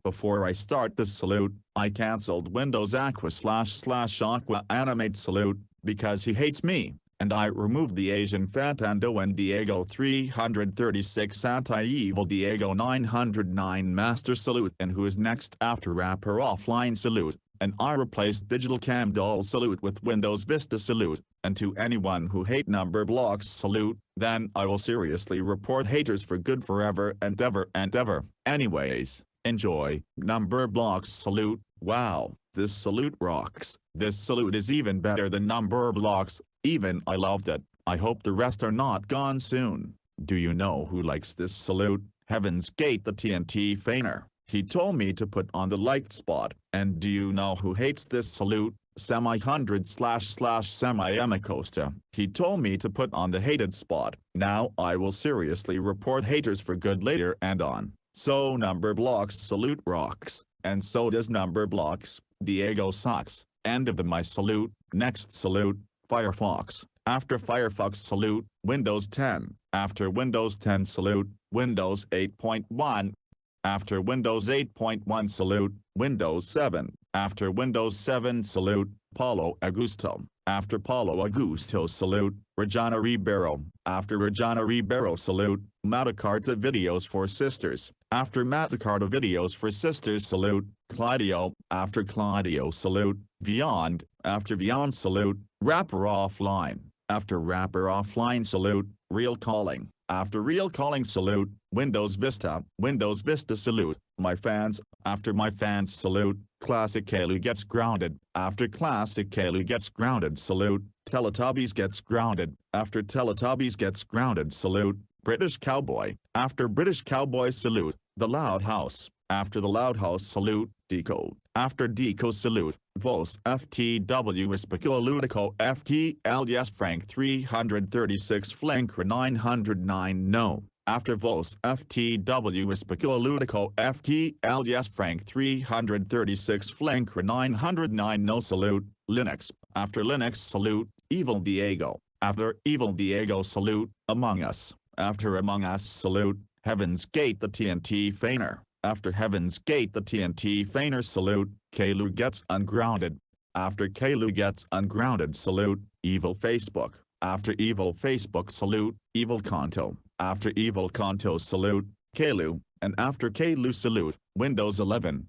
Before I start this salute, I cancelled Windows Aqua//Aqua Animate Salute, because he hates me, and I removed the Asian Fantando and Diego 336 Anti-Evil Diego 909 Master Salute and Who is Next after Rapper Offline Salute, and I replaced Digital Cam Doll Salute with Windows Vista Salute, and to anyone who hate Numberblocks Salute, then I will seriously report haters for good forever and ever and ever. Anyways, enjoy. Numberblocks Salute. Wow, this salute rocks. This salute is even better than Numberblocks. Even I loved it. I hope the rest are not gone soon. Do you know who likes this salute? Heaven's Gate, the TNT feigner. He told me to put on the liked spot. And do you know who hates this salute? Semi-100//Semi-Emicosta. He told me to put on the hated spot. Now I will seriously report haters for good later and on. So Numberblocks Salute rocks. And so does Numberblocks. Diego sucks. End of my salute. Next salute. Firefox. After Firefox Salute, Windows 10. After Windows 10 Salute, Windows 8.1. After Windows 8.1 Salute, Windows 7. After Windows 7 Salute, Paulo Augusto. After Paulo Augusto Salute, Regina Ribeiro. After Regina Ribeiro Salute, Matacarta Videos for Sisters. After Matacarta Videos for Sisters Salute, Claudio. After Claudio Salute, Beyond. After Beyond Salute, Rapper Offline. After Rapper Offline Salute, Real Calling. After Real Calling Salute, Windows Vista. Windows Vista Salute, My Fans. After My Fans Salute, Classic Kalu Gets Grounded. After Classic Kalu Gets Grounded Salute, Teletubbies Gets Grounded. After Teletubbies Gets Grounded Salute, British Cowboy. After British Cowboy Salute, The Loud House. After The Loud House Salute, Deco. After Deco Salute, Vos FTW Espico Ludico FTLS Frank 336 Flankra 909 No. After Vos FTW Espico Ludico FTLS Frank 336 Flankra 909 No Salute, Linux. After Linux Salute, Evil Diego. After Evil Diego Salute, Among Us. After Among Us Salute, Heaven's Gate, the TNT feigner. After Heaven's Gate, the TNT feigner Salute, Kalu Gets Ungrounded. After Kalu Gets Ungrounded Salute, Evil Facebook. After Evil Facebook Salute, Evil Conto. After Evil Conto Salute, Kalu. And after Kalu Salute, Windows 11.